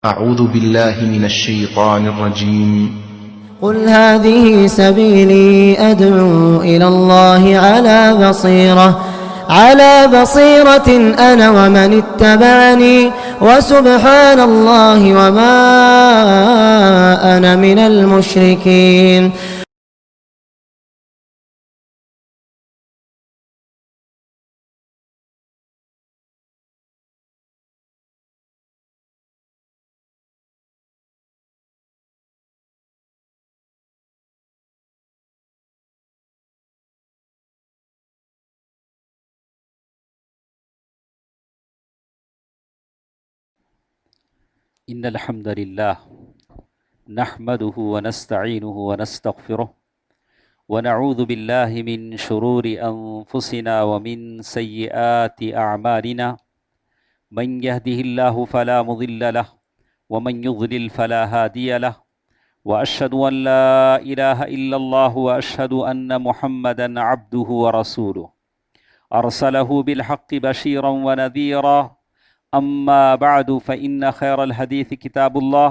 أعوذ بالله من الشيطان الرجيم. قل هذه سبيلي أدعو إلى الله على بصيرة أنا ومن اتبعني وسبحان الله وما أنا من المشركين. إن الحمد لله نحمده ونستعينه ونستغفره ونعوذ بالله من شرور أنفسنا ومن سيئات أعمالنا من يهده الله فلا مضل له ومن يضلل فلا هادي له وأشهد أن لا إله إلا الله وأشهد أن محمدا عبده ورسوله أرسله بالحق بشيرا ونذيرا. أما بعد فإن خير الحديث كتاب الله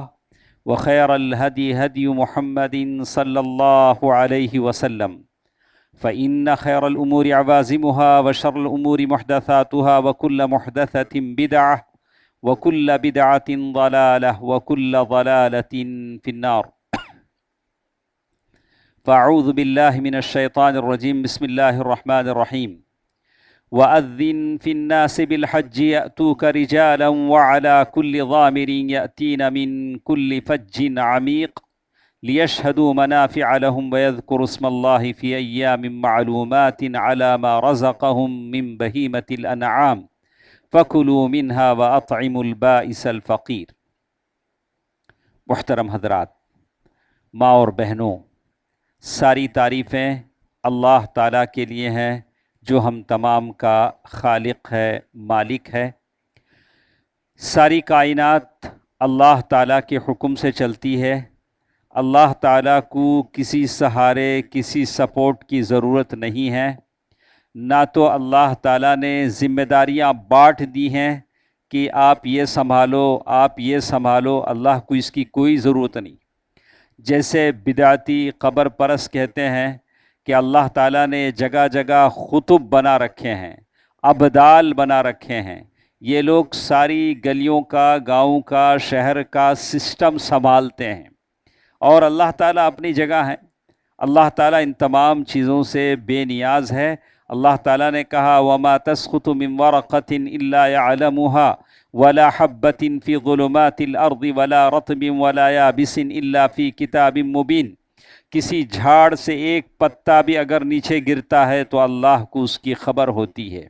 وخير الهدي هدي محمد صلى الله عليه وسلم فإن خير الأمور عوازمها وشر الأمور محدثاتها وكل محدثة بدعة وكل بدعة ضلالة وكل ضلالة في النار. فأعوذ بالله من الشيطان الرجيم. بسم الله الرحمن الرحيم. وأذن في الناس بالحج يأتوك رجالا وعلى كل ضامر يأتين من كل فج عميق ليشهدوا منافع لهم ويذكروا اسم الله في أيام معلومات على ما رزقهم من بهيمة الأنعام فكلوا منها وأطعموا البائس الفقير. محترم حضرات، ماں اور بہنوں، ساری تعریفیں اللہ تعالیٰ کے لیے ہیں جو ہم تمام کا خالق ہے، مالک ہے۔ ساری کائنات اللہ تعالیٰ کے حکم سے چلتی ہے۔ اللہ تعالیٰ کو کسی سہارے، کسی سپورٹ کی ضرورت نہیں ہے۔ نہ تو اللہ تعالیٰ نے ذمہ داریاں بانٹ دی ہیں کہ آپ یہ سنبھالو، آپ یہ سنبھالو، اللہ کو اس کی کوئی ضرورت نہیں۔ جیسے بدعتی قبر پرست کہتے ہیں کہ اللہ تعالیٰ نے جگہ جگہ خطب بنا رکھے ہیں، ابدال بنا رکھے ہیں، یہ لوگ ساری گلیوں کا، گاؤں کا، شہر کا سسٹم سنبھالتے ہیں، اور اللہ تعالیٰ اپنی جگہ ہے۔ اللہ تعالیٰ ان تمام چیزوں سے بے نیاز ہے۔ اللہ تعالیٰ نے کہا وَمَا تَسْقُطُ مِن وَرَقَةٍ إِلَّا يَعْلَمُهَا وَلَا حَبَّةٍ فِي ظُلُمَاتِ الْأَرْضِ وَلَا رَطْبٍ وَلَا يَابِسٍ إِلَّا فِي كِتَابٍ مُبِينٍ۔ کسی جھاڑ سے ایک پتا بھی اگر نیچے گرتا ہے تو اللہ کو اس کی خبر ہوتی ہے۔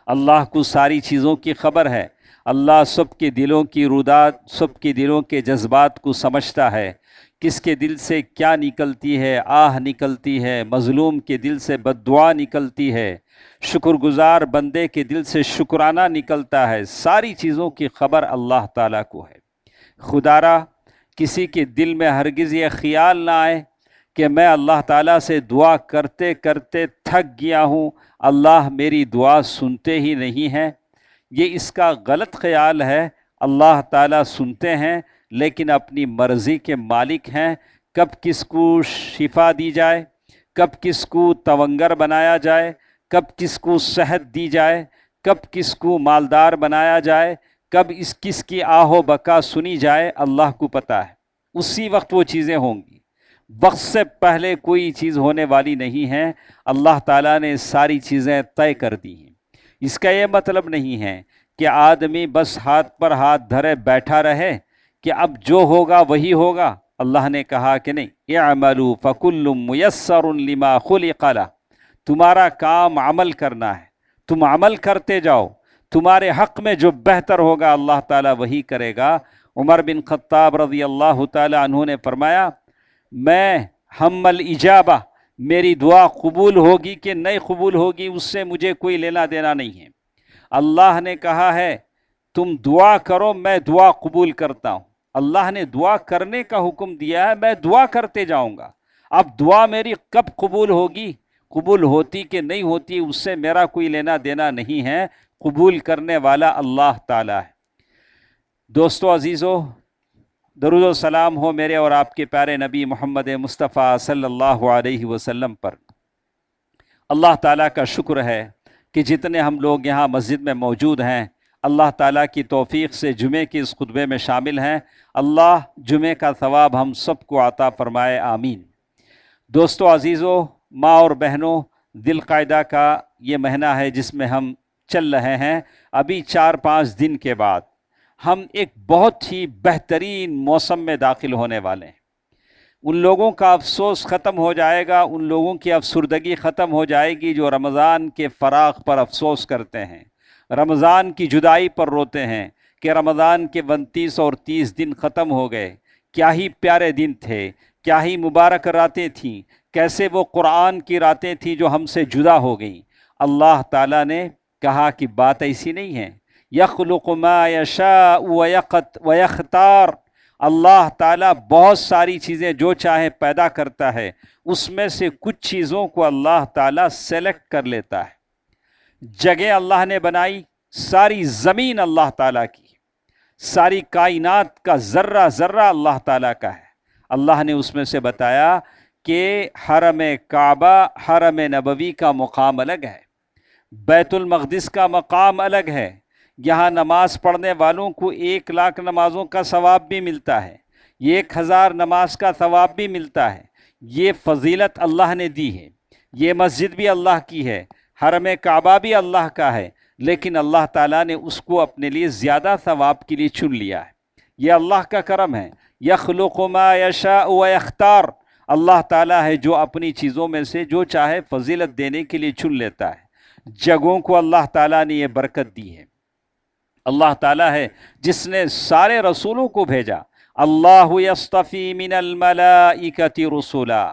اللہ کو ساری چیزوں کی خبر ہے۔ اللہ سب کے دلوں کی رودات، سب کے دلوں کے جذبات کو سمجھتا ہے۔ کس کے دل سے کیا نکلتی ہے، آہ نکلتی ہے، مظلوم کے دل سے بد دعا نکلتی ہے، شکر گزار بندے کے دل سے شکرانہ نکلتا ہے۔ ساری چیزوں کی خبر اللہ تعالیٰ کو ہے۔ خدا را کسی کے دل میں ہرگز یہ خیال نہ آئے کہ میں اللہ تعالیٰ سے دعا کرتے کرتے تھک گیا ہوں، اللہ میری دعا سنتے ہی نہیں ہیں۔ یہ اس کا غلط خیال ہے۔ اللہ تعالیٰ سنتے ہیں لیکن اپنی مرضی کے مالک ہیں۔ کب کس کو شفا دی جائے، کب کس کو تونگر بنایا جائے، کب کس کو صحت دی جائے، کب کس کو مالدار بنایا جائے، کب کس کی آہ و بکا سنی جائے، اللہ کو پتہ ہے۔ اسی وقت وہ چیزیں ہوں گی، وقت سے پہلے کوئی چیز ہونے والی نہیں ہے۔ اللہ تعالیٰ نے ساری چیزیں طے کر دی ہیں۔ اس کا یہ مطلب نہیں ہے کہ آدمی بس ہاتھ پر ہاتھ دھرے بیٹھا رہے کہ اب جو ہوگا وہی ہوگا۔ اللہ نے کہا کہ نہیں، اعملوا فکل میسر لما خلق لہ، تمہارا کام عمل کرنا ہے، تم عمل کرتے جاؤ، تمہارے حق میں جو بہتر ہوگا اللہ تعالیٰ وہی کرے گا۔ عمر بن خطاب رضی اللہ تعالیٰ عنہ نے فرمایا میں ہم الاجابہ، میری دعا قبول ہوگی کہ نہیں قبول ہوگی اس سے مجھے کوئی لینا دینا نہیں ہے۔ اللہ نے کہا ہے تم دعا کرو، میں دعا قبول کرتا ہوں۔ اللہ نے دعا کرنے کا حکم دیا ہے، میں دعا کرتے جاؤں گا۔ اب دعا میری کب قبول ہوگی، قبول ہوتی کہ نہیں ہوتی اس سے میرا کوئی لینا دینا نہیں ہے۔ قبول کرنے والا اللہ تعالیٰ ہے۔ دوستو عزیزو، درود و سلام ہو میرے اور آپ کے پیارے نبی محمد مصطفیٰ صلی اللہ علیہ وسلم پر۔ اللہ تعالیٰ کا شکر ہے کہ جتنے ہم لوگ یہاں مسجد میں موجود ہیں، اللہ تعالیٰ کی توفیق سے جمعے کے اس خطبے میں شامل ہیں۔ اللہ جمعے کا ثواب ہم سب کو عطا فرمائے، آمین۔ دوستو عزیزو، ماں اور بہنوں، ذی القعدہ کا یہ مہینہ ہے جس میں ہم چل رہے ہیں۔ ابھی 4-5 دن کے بعد ہم ایک بہت ہی بہترین موسم میں داخل ہونے والے ہیں۔ ان لوگوں کا افسوس ختم ہو جائے گا، ان لوگوں کی افسردگی ختم ہو جائے گی جو رمضان کے فراق پر افسوس کرتے ہیں، رمضان کی جدائی پر روتے ہیں کہ رمضان کے 29 اور 30 دن ختم ہو گئے۔ کیا ہی پیارے دن تھے، کیا ہی مبارک راتیں تھیں، کیسے وہ قرآن کی راتیں تھیں جو ہم سے جدا ہو گئیں۔ اللہ تعالیٰ نے کہا کہ بات ایسی نہیں ہے، یخلق ما یشاء ویختار۔ اللہ تعالیٰ بہت ساری چیزیں جو چاہے پیدا کرتا ہے، اس میں سے کچھ چیزوں کو اللہ تعالیٰ سلیکٹ کر لیتا ہے۔ جگہ اللہ نے بنائی، ساری زمین اللہ تعالیٰ کی، ساری کائنات کا ذرہ ذرہ اللہ تعالیٰ کا ہے۔ اللہ نے اس میں سے بتایا کہ حرم کعبہ، حرم نبوی کا مقام الگ ہے، بیت المقدس کا مقام الگ ہے۔ یہاں نماز پڑھنے والوں کو 1,00,000 نمازوں کا ثواب بھی ملتا ہے، 1,000 نماز کا ثواب بھی ملتا ہے۔ یہ فضیلت اللہ نے دی ہے۔ یہ مسجد بھی اللہ کی ہے، حرم کعبہ بھی اللہ کا ہے، لیکن اللہ تعالیٰ نے اس کو اپنے لیے زیادہ ثواب کے لیے چن لیا ہے۔ یہ اللہ کا کرم ہے۔ یخلق ما یشاء ویختار۔ اللہ تعالیٰ ہے جو اپنی چیزوں میں سے جو چاہے فضیلت دینے کے لیے چن لیتا ہے۔ جگہوں کو اللہ تعالیٰ نے یہ برکت دی ہے۔ اللہ تعالیٰ ہے جس نے سارے رسولوں کو بھیجا۔ اللہ یصطفی من الملائکۃ رسولا۔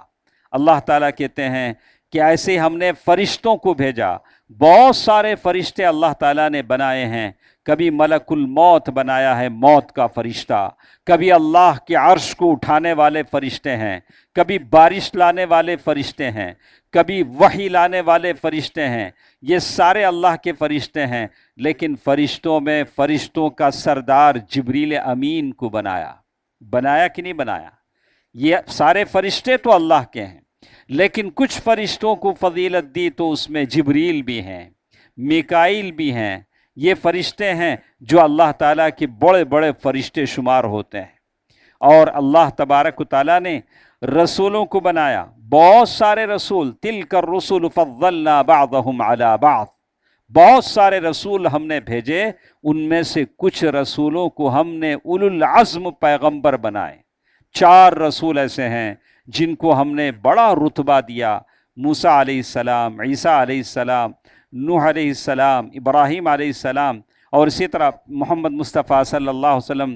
اللہ تعالیٰ کہتے ہیں کہ ایسے ہم نے فرشتوں کو بھیجا۔ بہت سارے فرشتے اللہ تعالیٰ نے بنائے ہیں۔ کبھی ملک الموت بنایا ہے، موت کا فرشتہ، کبھی اللہ کے عرش کو اٹھانے والے فرشتے ہیں، کبھی بارش لانے والے فرشتے ہیں، کبھی وحی لانے والے فرشتے ہیں۔ یہ سارے اللہ کے فرشتے ہیں، لیکن فرشتوں میں فرشتوں کا سردار جبریل امین کو بنایا کہ نہیں بنایا؟ یہ سارے فرشتے تو اللہ کے ہیں، لیکن کچھ فرشتوں کو فضیلت دی تو اس میں جبریل بھی ہیں، میکائیل بھی ہیں۔ یہ فرشتے ہیں جو اللہ تعالیٰ کے بڑے بڑے فرشتے شمار ہوتے ہیں۔ اور اللہ تبارک و تعالیٰ نے رسولوں کو بنایا، بہت سارے رسول، تلک الرسل فضلنا بعضهم علی بعض۔ بہت سارے رسول ہم نے بھیجے، ان میں سے کچھ رسولوں کو ہم نے اولو العزم پیغمبر بنائے۔ 4 رسول ایسے ہیں جن کو ہم نے بڑا رتبہ دیا، موسیٰ علیہ السلام، عیسیٰ علیہ السلام، نوح علیہ السلام، ابراہیم علیہ السلام، اور اسی طرح محمد مصطفیٰ صلی اللہ علیہ وسلم،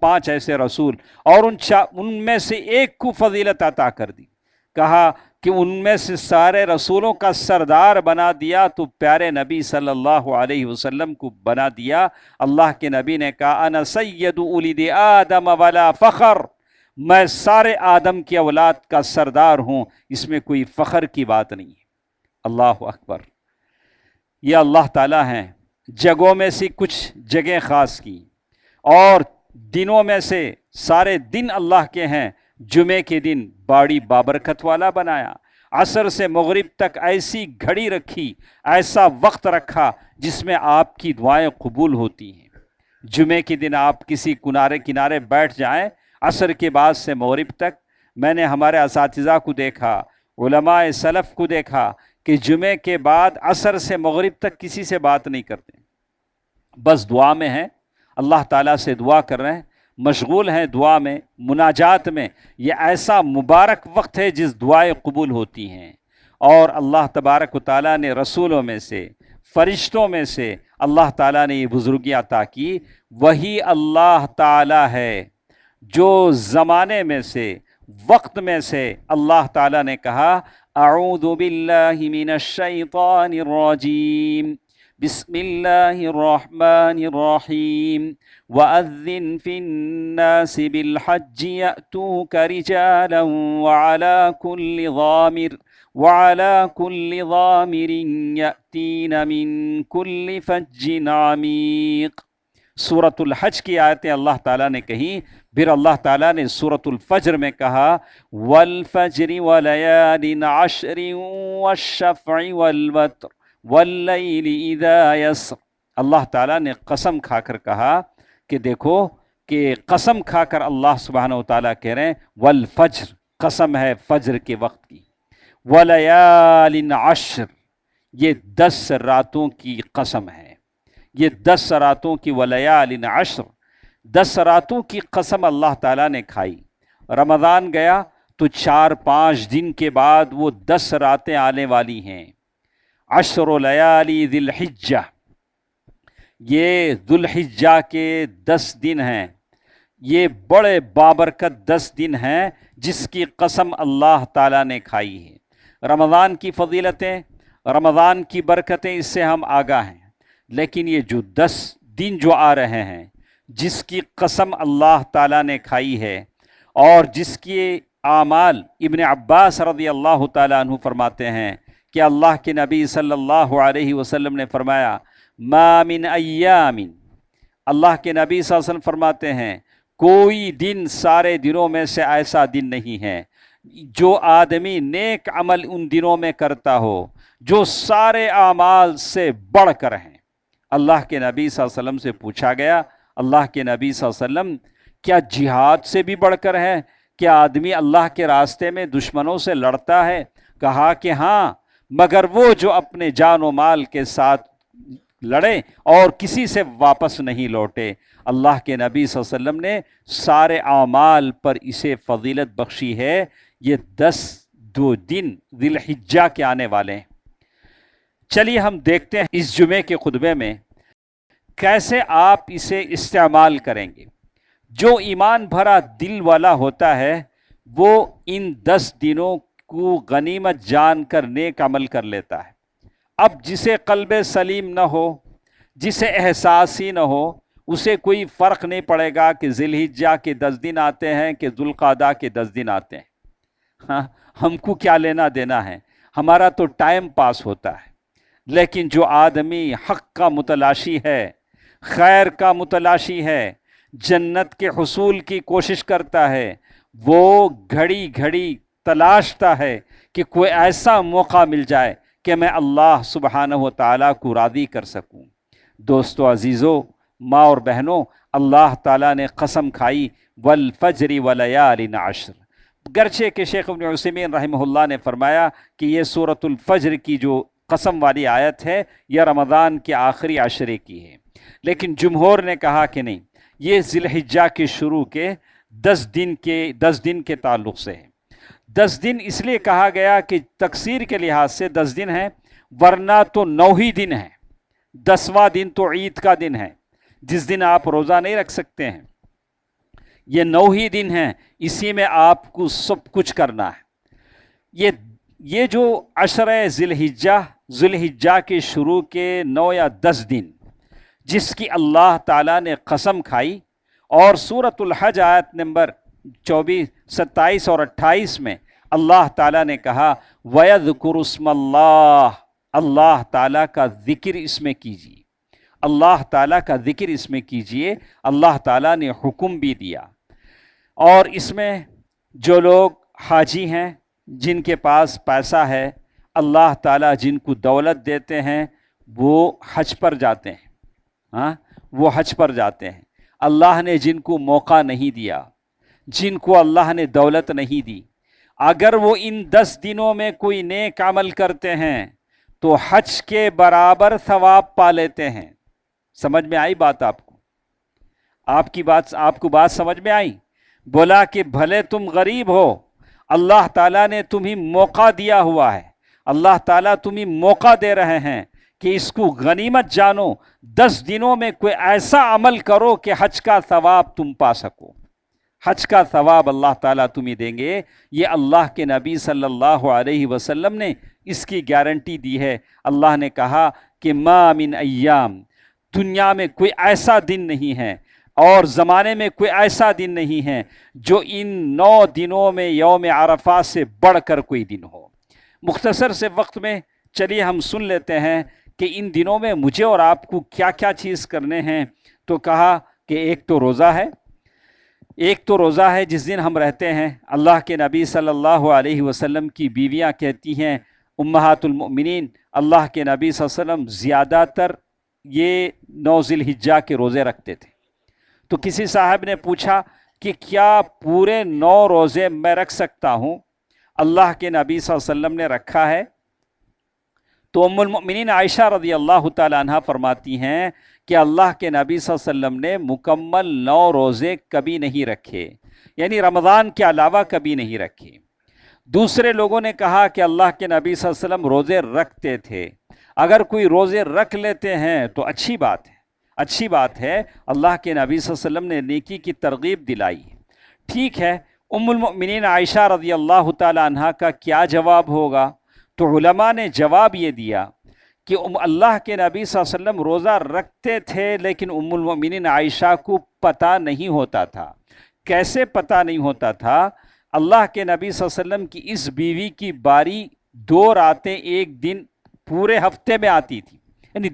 5 ایسے رسول، اور ان میں سے ایک کو فضیلت عطا کر دی۔ کہا کہ ان میں سے سارے رسولوں کا سردار بنا دیا تو پیارے نبی صلی اللہ علیہ وسلم کو بنا دیا۔ اللہ کے نبی نے کہا انا سید اولد آدم ولا فخر، میں سارے آدم کی اولاد کا سردار ہوں، اس میں کوئی فخر کی بات نہیں ہے۔ اللہ اکبر۔ یہ اللہ تعالیٰ ہیں، جگہوں میں سے کچھ جگہ خاص کی، اور دنوں میں سے سارے دن اللہ کے ہیں۔ جمعے کے دن باڑی بابرکت والا بنایا، عصر سے مغرب تک ایسی گھڑی رکھی، ایسا وقت رکھا جس میں آپ کی دعائیں قبول ہوتی ہیں۔ جمعے کے دن آپ کسی کنارے بیٹھ جائیں، عصر کے بعد سے مغرب تک۔ میں نے ہمارے اساتذہ کو دیکھا، علماء سلف کو دیکھا کہ جمعے کے بعد عصر سے مغرب تک کسی سے بات نہیں کرتے، بس دعا میں ہیں، اللہ تعالیٰ سے دعا کر رہے ہیں، مشغول ہیں دعا میں، مناجات میں۔ یہ ایسا مبارک وقت ہے جس دعائیں قبول ہوتی ہیں۔ اور اللہ تبارک و تعالیٰ نے رسولوں میں سے، فرشتوں میں سے اللہ تعالیٰ نے یہ بزرگی عطا کی۔ وہی اللہ تعالیٰ ہے جو زمانے میں سے، وقت میں سے اللہ تعالیٰ نے کہا اعوذ باللہ من الشیطان الرجیم، بسم اللہ الرحمن الرحیم، وَأَذِّن فِي النَّاسِ بِالْحَجِّ يَأْتُوكَ رِجَالًا وَعَلَى كُلِّ ضَامِرٍ يَأْتِينَ مِنْ كُلِّ فَجٍّ عَمِيقٍ۔ سورۃ الحج کی آیتیں اللہ تعالیٰ نے کہیں، پھر اللہ تعالیٰ نے سورۃ الفجر میں کہا والفجر ولیال عشر والشفع والوتر واللیل اذا یسر۔ اللہ تعالیٰ نے قسم کھا کر کہا کہ دیکھو کہ قسم کھا کر اللہ سبحانہ و تعالیٰ کہہ رہے ہیں والفجر، قسم ہے فجر کے وقت کی، ولیال عشر، یہ 10 راتوں کی قسم ہے، یہ 10 راتوں کی، ولیال عشر، 10 راتوں کی قسم اللہ تعالیٰ نے کھائی۔ رمضان گیا تو 4-5 دن کے بعد وہ 10 راتیں آنے والی ہیں، 10 لیالی ذی الحجہ، یہ ذو الحجہ کے 10 دن ہیں، یہ بڑے بابرکت 10 دن ہیں جس کی قسم اللہ تعالیٰ نے کھائی ہے۔ رمضان کی فضیلتیں، رمضان کی برکتیں اس سے ہم آگاہ ہیں، لیکن یہ جو 10 دن جو آ رہے ہیں جس کی قسم اللہ تعالیٰ نے کھائی ہے اور جس کی اعمال، ابن عباس رضی اللہ تعالیٰ عنہ فرماتے ہیں کہ اللہ کے نبی صلی اللہ علیہ وسلم نے فرمایا ما من ایام، اللہ کے نبی صلی اللہ علیہ وسلم فرماتے ہیں کوئی دن سارے دنوں میں سے ایسا دن نہیں ہے جو آدمی نیک عمل ان دنوں میں کرتا ہو جو سارے اعمال سے بڑھ کر ہیں۔ اللہ کے نبی صلی اللہ علیہ وسلم سے پوچھا گیا، اللہ کے نبی صلی اللہ علیہ وسلم کیا جہاد سے بھی بڑھ کر ہے؟ کیا آدمی اللہ کے راستے میں دشمنوں سے لڑتا ہے؟ کہا کہ ہاں، مگر وہ جو اپنے جان و مال کے ساتھ لڑے اور کسی سے واپس نہیں لوٹے۔ اللہ کے نبی صلی اللہ علیہ وسلم نے سارے اعمال پر اسے فضیلت بخشی ہے۔ یہ 10 دن ذی الحجہ کے آنے والے ہیں۔ چلیے ہم دیکھتے ہیں اس جمعے کے خطبے میں کیسے آپ اسے استعمال کریں گے۔ جو ایمان بھرا دل والا ہوتا ہے وہ ان 10 دنوں کو غنیمت جان کر نیک عمل کر لیتا ہے۔ اب جسے قلب سلیم نہ ہو، جسے احساس ہی نہ ہو، اسے کوئی فرق نہیں پڑے گا کہ ذی الحجہ کے 10 دن آتے ہیں کہ ذوالقعدہ کے 10 دن آتے ہیں۔ ہاں، ہم کو کیا لینا دینا ہے، ہمارا تو ٹائم پاس ہوتا ہے۔ لیکن جو آدمی حق کا متلاشی ہے، خیر کا متلاشی ہے، جنت کے حصول کی کوشش کرتا ہے، وہ گھڑی گھڑی تلاشتا ہے کہ کوئی ایسا موقع مل جائے کہ میں اللہ سبحانہ و تعالیٰ کو راضی کر سکوں۔ دوستو عزیزو، ماں اور بہنوں، اللہ تعالیٰ نے قسم کھائی والفجر ولیال عشر، گرچہ کہ شیخ ابن عثیمین رحمہ اللہ نے فرمایا کہ یہ سورۃ الفجر کی جو قسم والی آیت ہے یہ رمضان کے آخری عشرے کی ہے، لیکن جمہور نے کہا کہ نہیں، یہ ذی الحجہ کے شروع کے 10 دن کے تعلق سے ہے۔ 10 دن اس لیے کہا گیا کہ تکثیر کے لحاظ سے 10 دن ہیں، ورنہ تو 9 ہی دن ہیں۔ 10واں دن تو عید کا دن ہے جس دن آپ روزہ نہیں رکھ سکتے ہیں، یہ 9 ہی دن ہیں، اسی میں آپ کو سب کچھ کرنا ہے۔ یہ جو عشرہ ذی الحجہ کے شروع کے 9 یا 10 دن جس کی اللہ تعالیٰ نے قسم کھائی، اور سورۃ الحج آیت نمبر 24، 27 اور 28 میں اللہ تعالیٰ نے کہا وَيَذْكُرُ اسْمَ اللَّهِ، اللہ تعالیٰ کا ذکر اس میں کیجیے، اللہ تعالیٰ کا ذکر اس میں کیجیے، اللہ تعالیٰ نے حکم بھی دیا۔ اور اس میں جو لوگ حاجی ہیں، جن کے پاس پیسہ ہے، اللہ تعالیٰ جن کو دولت دیتے ہیں وہ حج پر جاتے ہیں، ہاں وہ حج پر جاتے ہیں۔ اللہ نے جن کو موقع نہیں دیا، جن کو اللہ نے دولت نہیں دی، اگر وہ ان 10 دنوں میں کوئی نیک عمل کرتے ہیں تو حج کے برابر ثواب پا لیتے ہیں۔ سمجھ میں آئی بات آپ کو؟ آپ کو بات سمجھ میں آئی؟ بولا کہ بھلے تم غریب ہو، اللہ تعالیٰ نے تمہیں موقع دیا ہوا ہے، اللہ تعالیٰ تمہیں موقع دے رہے ہیں کہ اس کو غنیمت جانو، 10 دنوں میں کوئی ایسا عمل کرو کہ حج کا ثواب تم پا سکو۔ حج کا ثواب اللہ تعالیٰ تمہیں دیں گے، یہ اللہ کے نبی صلی اللہ علیہ وسلم نے اس کی گارنٹی دی ہے۔ اللہ نے کہا کہ ما من ایام، دنیا میں کوئی ایسا دن نہیں ہے اور زمانے میں کوئی ایسا دن نہیں ہے جو ان 9 دنوں میں یوم عرفہ سے بڑھ کر کوئی دن ہو۔ مختصر سے وقت میں چلیے ہم سن لیتے ہیں کہ ان دنوں میں مجھے اور آپ کو کیا کیا چیز کرنے ہیں تو کہا کہ ایک تو روزہ ہے جس دن ہم رہتے ہیں. اللہ کے نبی صلی اللہ علیہ وسلم کی بیویاں کہتی ہیں امہات المؤمنین اللہ کے نبی صلی اللہ علیہ وسلم زیادہ تر یہ 9 ذی الحجہ کے روزے رکھتے تھے. تو کسی صاحب نے پوچھا کہ کیا پورے 9 روزے میں رکھ سکتا ہوں؟ اللہ کے نبی صلی اللہ علیہ وسلم نے رکھا ہے. تو ام المؤمنین عائشہ رضی اللہ تعالی عنہ فرماتی ہیں کہ اللہ کے نبی صلی اللہ علیہ وسلم نے مکمل 9 روزے کبھی نہیں رکھے، یعنی رمضان کے علاوہ کبھی نہیں رکھے. دوسرے لوگوں نے کہا کہ اللہ کے نبی صلی اللہ علیہ وسلم روزے رکھتے تھے. اگر کوئی روزے رکھ لیتے ہیں تو اچھی بات ہے، اللہ کے نبی صلی اللہ علیہ وسلم نے نیکی کی ترغیب دلائی. ٹھیک ہے، ام المؤمنین عائشہ رضی اللہ تعالی عنہ کا کیا جواب ہوگا؟ تو علماء نے جواب یہ دیا کہ اللہ کے نبی صلی اللہ علیہ وسلم روزہ رکھتے تھے لیکن ام المؤمنین عائشہ کو پتہ نہیں ہوتا تھا. کیسے پتہ نہیں ہوتا تھا؟ اللہ کے نبی صلی اللہ علیہ وسلم کی اس بیوی کی باری 2 راتیں ایک دن پورے ہفتے میں آتی تھی، یعنی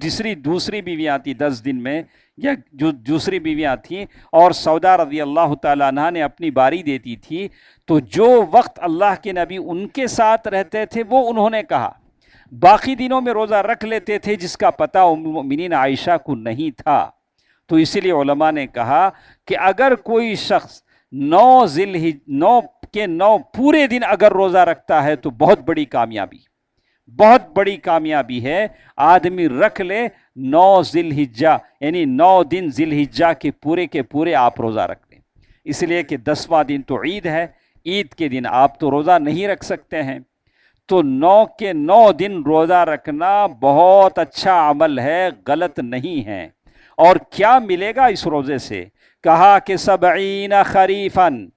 دوسری بیویاں آتی 10 دن میں، یا جو دوسری بیویاں تھیں، اور سودا رضی اللہ تعالیٰ عنہ نے اپنی باری دیتی تھی. تو جو وقت اللہ کے نبی ان کے ساتھ رہتے تھے وہ انہوں نے کہا. باقی دنوں میں روزہ رکھ لیتے تھے جس کا پتہ ام المؤمنین عائشہ کو نہیں تھا. تو اسی لیے علماء نے کہا کہ اگر کوئی شخص 9 کے 9 پورے دن اگر روزہ رکھتا ہے تو بہت بڑی کامیابی ہے. آدمی رکھ لے 9 ذی الحجہ، یعنی 9 دن ذی الحجہ کے پورے آپ روزہ رکھ لیں. اس لیے کہ 10واں دن تو عید ہے، عید کے دن آپ تو روزہ نہیں رکھ سکتے ہیں. تو 9 کے 9 دن روزہ رکھنا بہت اچھا عمل ہے، غلط نہیں ہے. اور کیا ملے گا اس روزے سے؟ کہا کہ 70 خریفاً،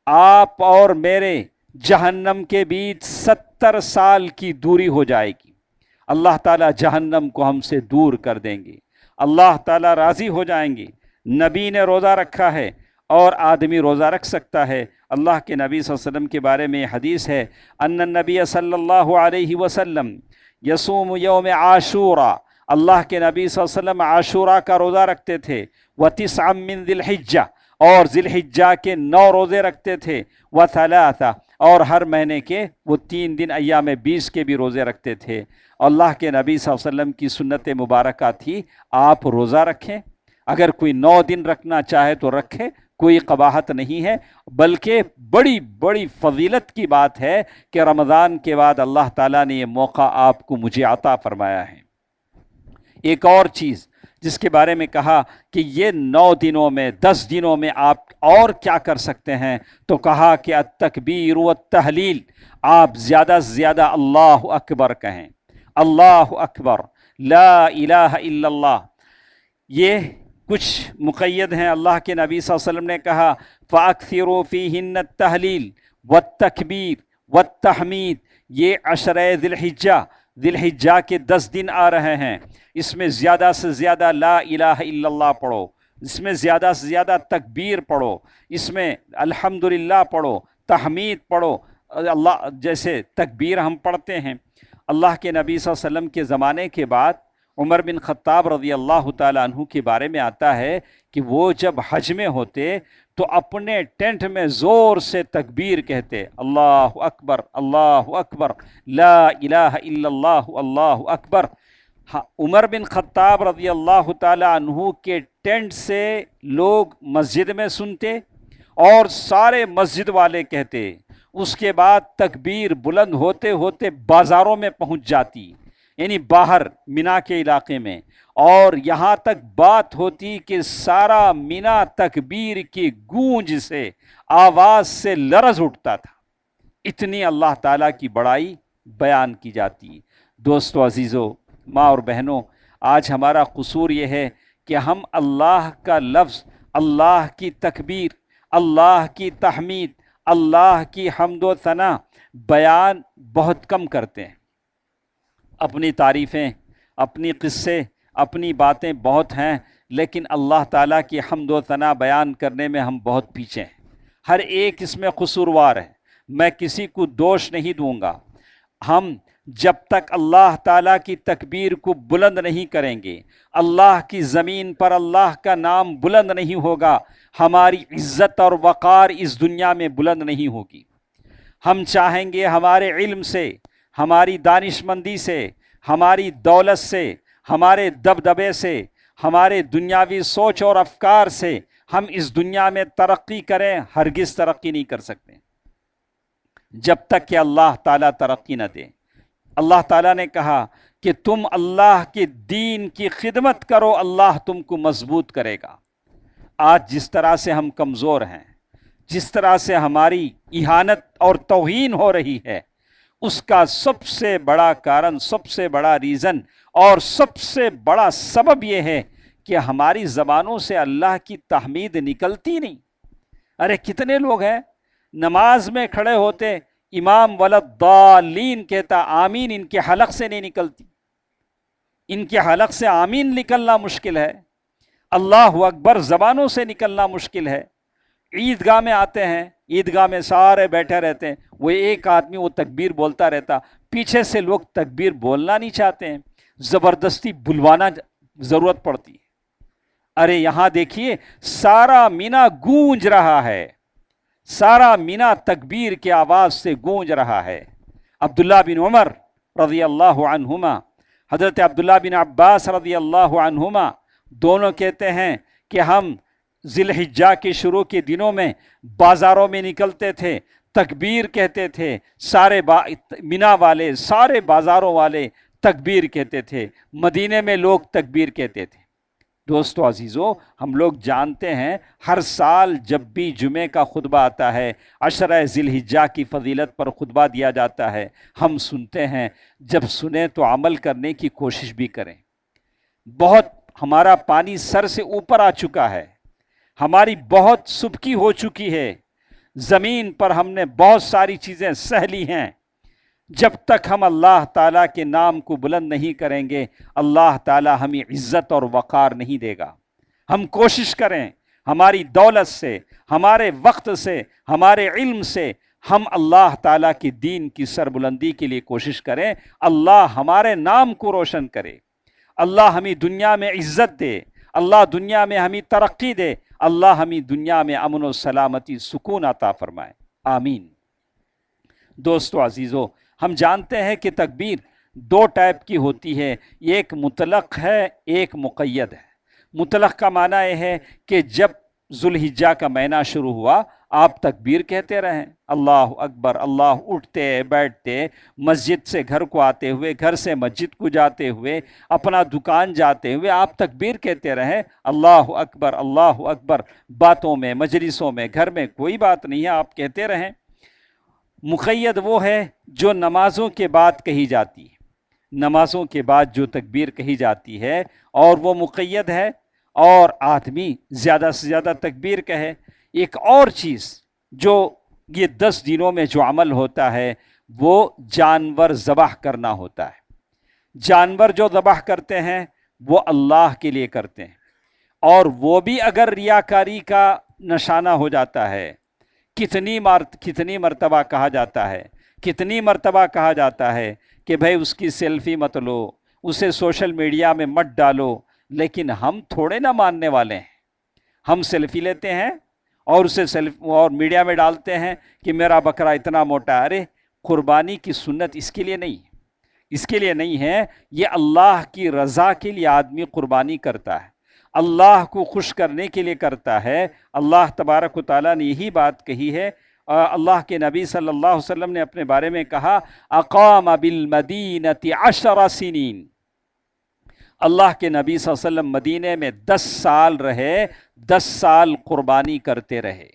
آپ اور میرے جہنم کے بیچ 70 سال کی دوری ہو جائے گی. اللہ تعالیٰ جہنم کو ہم سے دور کر دیں گے، اللہ تعالیٰ راضی ہو جائیں گے. نبی نے روزہ رکھا ہے اور آدمی روزہ رکھ سکتا ہے. اللہ کے نبی صلی اللہ علیہ وسلم کے بارے میں حدیث ہے ان النبی صلی اللہ علیہ وسلم یصوم یوم عاشوراء، اللہ کے نبی صلی اللہ علیہ وسلم عاشوراء کا روزہ رکھتے تھے. و9 من ذی الحجہ، اور ذی الحجہ کے 9 روزے رکھتے تھے. و3، اور ہر مہینے کے وہ 3 دن ایام 20 کے بھی روزے رکھتے تھے. اللہ کے نبی صلی اللہ علیہ وسلم کی سنت مبارکہ تھی آپ روزہ رکھیں. اگر کوئی 9 دن رکھنا چاہے تو رکھے، کوئی قباحت نہیں ہے، بلکہ بڑی فضیلت کی بات ہے کہ رمضان کے بعد اللہ تعالیٰ نے یہ موقع آپ کو مجھے عطا فرمایا ہے. ایک اور چیز جس کے بارے میں کہا کہ یہ 9 دنوں میں 10 دنوں میں آپ اور کیا کر سکتے ہیں، تو کہا کہ التکبیر والتحلیل، آپ زیادہ سے زیادہ اللہ اکبر کہیں، اللہ اکبر، لا الہ الا اللہ. یہ کچھ مقید ہیں. اللہ کے نبی صلی اللہ علیہ وسلم نے کہا فَأَكْثِرُوا فِيهِنَّ التَّحْلِيلَ وَالتَّكْبِيرَ وَالتَّحْمِيدَ. یہ عشرۂ ذی الحجہ کے 10 دن آ رہے ہیں، اس میں زیادہ سے زیادہ لا الہ الا اللہ پڑھو، اس میں زیادہ سے زیادہ تکبیر پڑھو، اس میں الحمدللہ پڑھو، تحمید پڑھو. اللہ جیسے تکبیر ہم پڑھتے ہیں. اللہ کے نبی صلی اللہ علیہ وسلم کے زمانے کے بعد عمر بن خطاب رضی اللہ تعالیٰ عنہ کے بارے میں آتا ہے کہ وہ جب حج میں ہوتے تو اپنے ٹینٹ میں زور سے تکبیر کہتے، اللہ اکبر، لا الہ الا اللہ، اللہ اکبر. عمر بن خطاب رضی اللہ تعالیٰ عنہ کے ٹینٹ سے لوگ مسجد میں سنتے اور سارے مسجد والے کہتے. اس کے بعد تکبیر بلند ہوتے ہوتے بازاروں میں پہنچ جاتی، یعنی باہر مینا کے علاقے میں، اور یہاں تک بات ہوتی کہ سارا مینا تکبیر کی گونج سے، آواز سے لرز اٹھتا تھا. اتنی اللہ تعالیٰ کی بڑائی بیان کی جاتی. دوستو عزیزو، ماں اور بہنوں، آج ہمارا قصور یہ ہے کہ ہم اللہ کا لفظ، اللہ کی تکبیر، اللہ کی تحمید، اللہ کی حمد و ثنا بیان بہت کم کرتے ہیں. اپنی تعریفیں، اپنی قصے، اپنی باتیں بہت ہیں، لیکن اللہ تعالیٰ کی حمد و ثنا بیان کرنے میں ہم بہت پیچھے ہیں. ہر ایک اس میں قصوروار ہے، میں کسی کو دوش نہیں دوں گا. ہم جب تک اللہ تعالیٰ کی تکبیر کو بلند نہیں کریں گے، اللہ کی زمین پر اللہ کا نام بلند نہیں ہوگا، ہماری عزت اور وقار اس دنیا میں بلند نہیں ہوگی۔ ہم چاہیں گے ہمارے علم سے، ہماری دانش مندی سے، ہماری دولت سے، ہمارے دبدبے سے، ہمارے دنیاوی سوچ اور افکار سے ہم اس دنیا میں ترقی کریں، ہرگز ترقی نہیں کر سکتے جب تک کہ اللہ تعالیٰ ترقی نہ دے۔ اللہ تعالیٰ نے کہا کہ تم اللہ کے دین کی خدمت کرو، اللہ تم کو مضبوط کرے گا۔ آج جس طرح سے ہم کمزور ہیں، جس طرح سے ہماری اہانت اور توہین ہو رہی ہے، اس کا سب سے بڑا کارن، سب سے بڑا ریزن اور سب سے بڑا سبب یہ ہے کہ ہماری زبانوں سے اللہ کی تحمید نکلتی نہیں۔ ارے کتنے لوگ ہیں نماز میں کھڑے ہوتے، امام ولدالین کہتا، آمین ان کے حلق سے نہیں نکلتی، ان کے حلق سے آمین نکلنا مشکل ہے، اللہ اکبر زبانوں سے نکلنا مشکل ہے۔ عیدگاہ میں آتے ہیں، عیدگاہ میں سارے بیٹھے رہتے ہیں، وہ ایک آدمی وہ تکبیر بولتا رہتا، پیچھے سے لوگ تکبیر بولنا نہیں چاہتے ہیں، زبردستی بلوانا ضرورت پڑتی ہے۔ ارے یہاں دیکھیے سارا مینا گونج رہا ہے، سارا مینا تکبیر کی آواز سے گونج رہا ہے۔ عبداللہ بن عمر رضی اللہ عنہما، حضرت عبداللہ بن عباس رضی اللہ عنہما دونوں کہتے ہیں کہ ہم ذی الحجہ کے شروع کے دنوں میں بازاروں میں نکلتے تھے، تکبیر کہتے تھے، سارے مینا والے، سارے بازاروں والے تکبیر کہتے تھے، مدینے میں لوگ تکبیر کہتے تھے۔ دوستو عزیزو، ہم لوگ جانتے ہیں ہر سال جب بھی جمعے کا خطبہ آتا ہے، عشرہ ذی الحجہ کی فضیلت پر خطبہ دیا جاتا ہے، ہم سنتے ہیں، جب سنیں تو عمل کرنے کی کوشش بھی کریں۔ بہت ہمارا پانی سر سے اوپر آ چکا ہے، ہماری بہت سبکی ہو چکی ہے، زمین پر ہم نے بہت ساری چیزیں سہ لی ہیں۔ جب تک ہم اللہ تعالیٰ کے نام کو بلند نہیں کریں گے، اللہ تعالیٰ ہمیں عزت اور وقار نہیں دے گا۔ ہم کوشش کریں ہماری دولت سے، ہمارے وقت سے، ہمارے علم سے ہم اللہ تعالیٰ کے دین کی سربلندی کے لیے کوشش کریں، اللہ ہمارے نام کو روشن کرے، اللہ ہمیں دنیا میں عزت دے، اللہ دنیا میں ہمیں ترقی دے، اللہ ہمیں دنیا میں امن و سلامتی سکون عطا فرمائے، آمین۔ دوستو عزیزو، ہم جانتے ہیں کہ تکبیر دو ٹائپ کی ہوتی ہے، ایک مطلق ہے، ایک مقید ہے۔ مطلق کا معنی یہ ہے کہ جب ذو الحجہ کا مہینہ شروع ہوا آپ تکبیر کہتے رہیں، اللہ اکبر، اللہ، اٹھتے بیٹھتے، مسجد سے گھر کو آتے ہوئے، گھر سے مسجد کو جاتے ہوئے، اپنا دکان جاتے ہوئے آپ تکبیر کہتے رہیں، اللہ اکبر، اللہ اکبر، باتوں میں، مجلسوں میں، گھر میں کوئی بات نہیں ہے، آپ کہتے رہیں۔ مقید وہ ہے جو نمازوں کے بعد کہی جاتی ہے، نمازوں کے بعد جو تکبیر کہی جاتی ہے، اور وہ مقید ہے، اور آدمی زیادہ سے زیادہ تکبیر کہے۔ ایک اور چیز جو یہ 10 دنوں میں جو عمل ہوتا ہے وہ جانور ذبح کرنا ہوتا ہے۔ جانور جو ذبح کرتے ہیں وہ اللہ کے لیے کرتے ہیں، اور وہ بھی اگر ریاکاری کا نشانہ ہو جاتا ہے، کتنی مرتبہ کہا جاتا ہے، کتنی مرتبہ کہا جاتا ہے کہ بھائی اس کی سیلفی مت لو، اسے سوشل میڈیا میں مت ڈالو، لیکن ہم تھوڑے نہ ماننے والے ہیں۔ ہم سیلفی لیتے ہیں اور اسے اور میڈیا میں ڈالتے ہیں کہ میرا بکرا اتنا موٹا ہے۔ ارے قربانی کی سنت اس کے لیے نہیں، اس کے لیے نہیں ہے، یہ اللہ کی رضا کے لیے آدمی قربانی کرتا ہے، اللہ کو خوش کرنے کے لیے کرتا ہے۔ اللہ تبارک و تعالیٰ نے یہی بات کہی ہے، اللہ کے نبی صلی اللہ علیہ وسلم نے اپنے بارے میں کہا، اقام بالمدینۃ 10 سنین، اللہ کے نبی صلی اللہ علیہ وسلم مدینے میں 10 سال رہے، 10 سال قربانی کرتے رہے،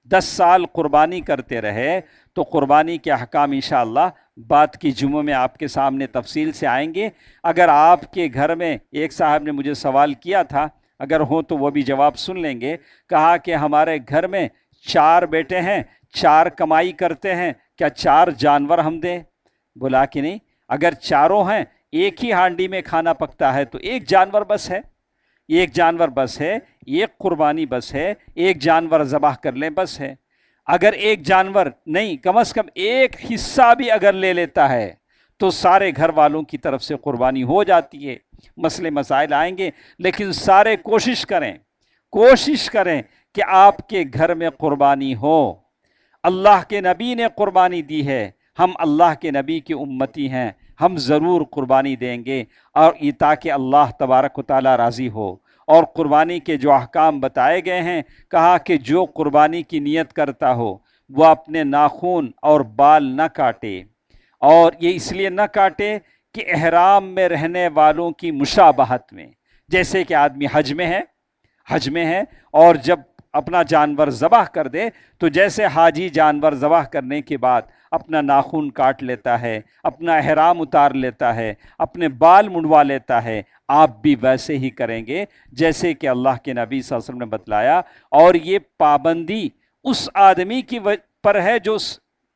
10 سال قربانی کرتے رہے۔ تو قربانی کے احکام انشاءاللہ بعد کی جمعوں میں آپ کے سامنے تفصیل سے آئیں گے۔ اگر آپ کے گھر میں، ایک صاحب نے مجھے سوال کیا تھا، اگر ہوں تو وہ بھی جواب سن لیں گے، کہا کہ ہمارے گھر میں 4 بیٹے ہیں، 4 کمائی کرتے ہیں، کیا 4 جانور ہم دیں؟ بولا کہ نہیں، اگر چاروں ہیں ایک ہی ہانڈی میں کھانا پکتا ہے تو ایک جانور بس ہے، ایک جانور بس ہے، ایک قربانی بس ہے، ایک جانور ذبح کر لیں بس ہے۔ اگر ایک جانور نہیں، کم از کم ایک حصہ بھی اگر لے لیتا ہے تو سارے گھر والوں کی طرف سے قربانی ہو جاتی ہے. مسئلے مسائل آئیں گے لیکن سارے کوشش کریں کہ آپ کے گھر میں قربانی ہو. اللہ کے نبی نے قربانی دی ہے، ہم اللہ کے نبی کی امتی ہیں، ہم ضرور قربانی دیں گے، اور یہ تاکہ اللہ تبارک و تعالیٰ راضی ہو. اور قربانی کے جو احکام بتائے گئے ہیں، کہا کہ جو قربانی کی نیت کرتا ہو وہ اپنے ناخن اور بال نہ کاٹے، اور یہ اس لیے نہ کاٹے کہ احرام میں رہنے والوں کی مشابہت میں، جیسے کہ آدمی حج میں ہے اور جب اپنا جانور ذبح کر دے تو جیسے حاجی جانور ذبح کرنے کے بعد اپنا ناخن کاٹ لیتا ہے، اپنا احرام اتار لیتا ہے، اپنے بال منڈوا لیتا ہے، آپ بھی ویسے ہی کریں گے جیسے کہ اللہ کے نبی صلی اللہ علیہ وسلم نے بتلایا. اور یہ پابندی اس آدمی کی پر ہے جو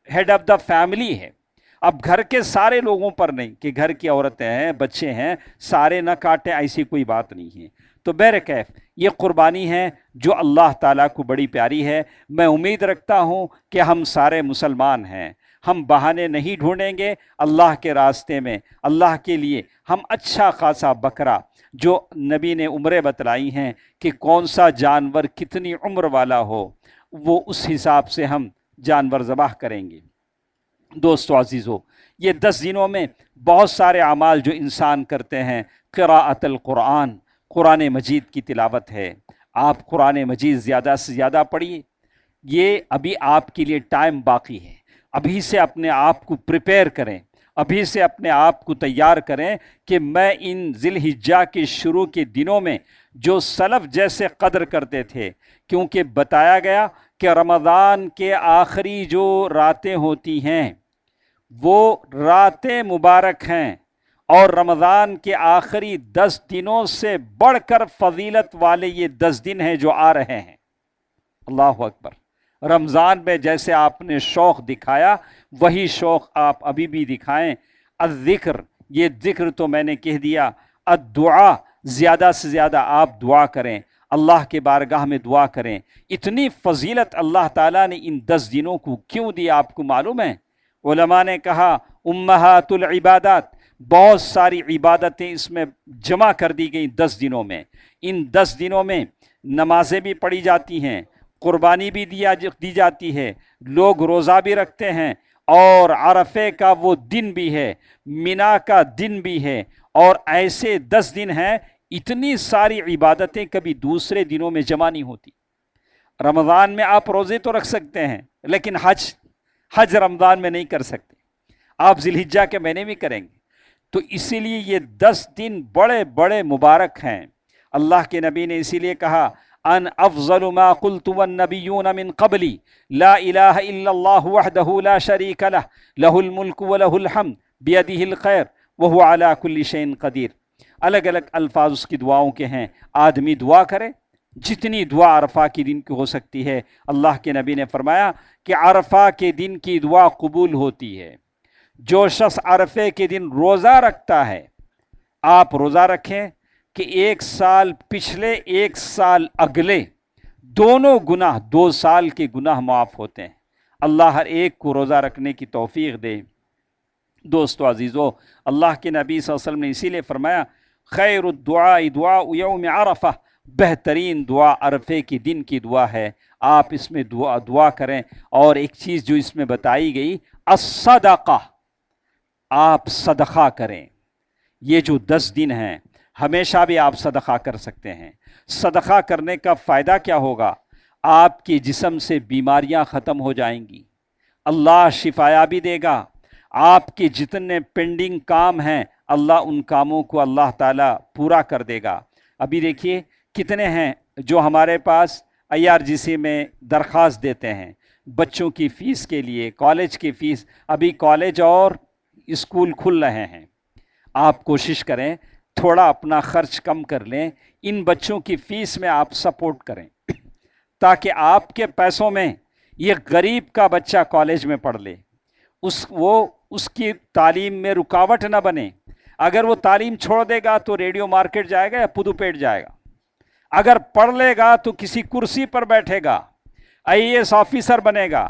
ہیڈ آف دا فیملی ہے. اب گھر کے سارے لوگوں پر نہیں کہ گھر کی عورتیں ہیں، بچے ہیں، سارے نہ کاٹیں، ایسی کوئی بات نہیں ہے. تو بہرکیف یہ قربانی ہے جو اللہ تعالیٰ کو بڑی پیاری ہے. میں امید رکھتا ہوں کہ ہم سارے مسلمان ہیں، ہم بہانے نہیں ڈھونڈیں گے. اللہ کے راستے میں اللہ کے لیے ہم اچھا خاصا بکرا، جو نبی نے عمریں بتلائی ہیں کہ کون سا جانور کتنی عمر والا ہو، وہ اس حساب سے ہم جانور ذبح کریں گے. دوستو عزیزو، یہ 10 دنوں میں بہت سارے اعمال جو انسان کرتے ہیں. قراءت القرآن، قرآن مجید کی تلاوت ہے. آپ قرآن مجید زیادہ سے زیادہ پڑھیے. یہ ابھی آپ کے لیے ٹائم باقی ہے. ابھی سے اپنے آپ کو پریپیئر کریں، ابھی سے اپنے آپ کو تیار کریں کہ میں ان ذی الحجہ کے شروع کے دنوں میں جو سلف جیسے قدر کرتے تھے، کیونکہ بتایا گیا کہ رمضان کے آخری جو راتیں ہوتی ہیں وہ راتیں مبارک ہیں، اور رمضان کے آخری 10 دنوں سے بڑھ کر فضیلت والے یہ 10 دن ہیں جو آ رہے ہیں. اللہ اکبر. رمضان میں جیسے آپ نے شوق دکھایا وہی شوق آپ ابھی بھی دکھائیں. الذکر، یہ ذکر تو میں نے کہہ دیا. الدعا، زیادہ سے زیادہ آپ دعا کریں، اللہ کے بارگاہ میں دعا کریں. اتنی فضیلت اللہ تعالیٰ نے ان 10 دنوں کو کیوں دی آپ کو معلوم ہے؟ علماء نے کہا امہات العبادات، بہت ساری عبادتیں اس میں جمع کر دی گئیں 10 دنوں میں. ان 10 دنوں میں نمازیں بھی پڑھی جاتی ہیں، قربانی بھی دی جاتی ہے، لوگ روزہ بھی رکھتے ہیں، اور عرفے کا وہ دن بھی ہے، مینا کا دن بھی ہے، اور ایسے 10 دن ہیں. اتنی ساری عبادتیں کبھی دوسرے دنوں میں جمع نہیں ہوتی. رمضان میں آپ روزے تو رکھ سکتے ہیں لیکن حج رمضان میں نہیں کر سکتے. آپ ذی الحجہ کے مہینے میں کریں گے. تو اسی لیے یہ 10 دن بڑے بڑے مبارک ہیں. اللہ کے نبی نے اسی لیے کہا ان افضل ما قلت والنبیون من قبلی لا الہ الا اللہ وحدہ لا شریک لہ لہ الملک ولہ الحمد بیدہ الخیر وہو علی کل شیء قدیر. الگ الگ الفاظ اس کی دعاؤں کے ہیں. آدمی دعا کرے، جتنی دعا عرفہ کے دن کی ہو سکتی ہے. اللہ کے نبی نے فرمایا کہ عرفہ کے دن کی دعا قبول ہوتی ہے. جو شخص عرفے کے دن روزہ رکھتا ہے، آپ روزہ رکھیں کہ 1 سال پچھلے 1 سال اگلے دونوں گناہ، 2 سال کے گناہ معاف ہوتے ہیں. اللہ ہر ایک کو روزہ رکھنے کی توفیق دے. دوستو عزیزو، اللہ کے نبی صلی اللہ علیہ وسلم نے اسی لیے فرمایا خیر الدعاء دعاء یوم عرفہ، بہترین دعا عرفے کے دن کی دعا ہے. آپ اس میں دعا کریں. اور ایک چیز جو اس میں بتائی گئی، الصدقہ، آپ صدقہ کریں. یہ جو 10 دن ہیں ہمیشہ بھی آپ صدقہ کر سکتے ہیں. صدقہ کرنے کا فائدہ کیا ہوگا؟ آپ کے جسم سے بیماریاں ختم ہو جائیں گی، اللہ شفایابی دے گا. آپ کے جتنے پینڈنگ کام ہیں اللہ ان کاموں کو اللہ تعالیٰ پورا کر دے گا. ابھی دیکھیے کتنے ہیں جو ہمارے پاس IRGC میں درخواست دیتے ہیں بچوں کی فیس کے لیے، کالج کی فیس. ابھی کالج اور اسکول کھل رہے ہیں. آپ کوشش کریں تھوڑا اپنا خرچ کم کر لیں، ان بچوں کی فیس میں آپ سپورٹ کریں تاکہ آپ کے پیسوں میں یہ غریب کا بچہ کالج میں پڑھ لے، اس کی تعلیم میں رکاوٹ نہ بنے. اگر وہ تعلیم چھوڑ دے گا تو ریڈیو مارکیٹ جائے گا یا پدوپیٹ جائے گا. اگر پڑھ لے گا تو کسی کرسی پر بیٹھے گا، IAS آفیسر بنے گا،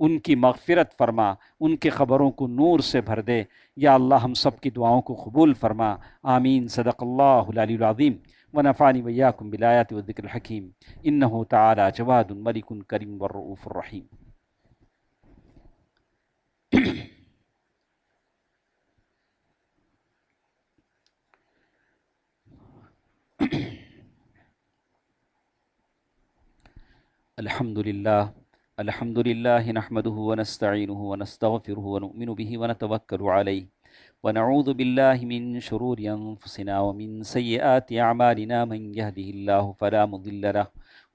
ان کی مغفرت فرما، ان کے خبروں کو نور سے بھر دے۔ یا اللہ ہم سب کی دعاؤں کو قبول فرما، آمین۔ صدق اللہ العلی العظیم ونفعنی وإیاکم بالآیات والذکر الحکیم، انہ تعالی جواد ملک کریم والرؤوف الرحیم۔ الحمد للہ نحمدہ ونستعینہ ونستغفرہ ونؤمن بہ ونتوکل علیہ ونعوذ باللہ من شرور انفسنا ومن سیئات اعمالنا، من یہدہ اللہ فلا مضل لہ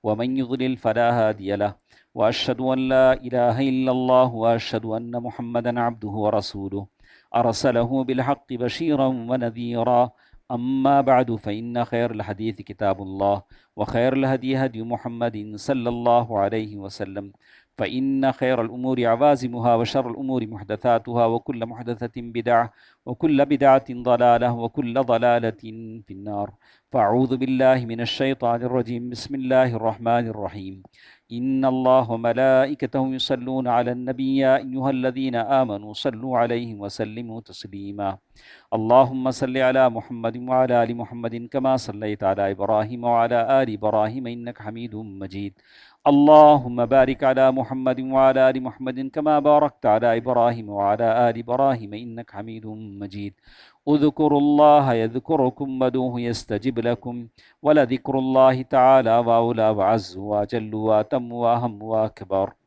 ومن یضلل فلا ہادی لہ، واشہد ان لا الہ الا اللہ واشہد ان محمدا عبدہ ورسولہ ارسلہ بالحق بشیرا ونذیرا۔ اما بعد فإن خیر الحدیث کتاب اللہ وخیر الہدی ہدی محمد صلی اللہ علیہ وسلم، فإن خیر الامور عوازمها وشر الامور محدثاتها وكل محدثة بدعة وكل بدعة ضلالة وكل ضلالة في النار۔ فاعوذ باللہ من الشیطان الرجیم، بسم اللہ الرحمن الرحیم۔ ان اللہ وملائکتہ یصلون علی النبی یا ایہا الذین آمنوا صلوا علیہ وسلموا تسلیما۔ اللہم صل علی محمد وعلی آل محمد کما صلیت علی ابراہیم وعلی آل ابراہیم انک حمید مجید۔ اللہم بارک علی محمد وعلی آل محمد کما بارکت علی ابراہیم وعلی آل ابراہیم انک حمید مجید۔ اذکروا اللہ یذکرکم ودعوہ یستجب لکم ولذکر اللہ تعالی واولی وعز واجل واتم واہم واکبر۔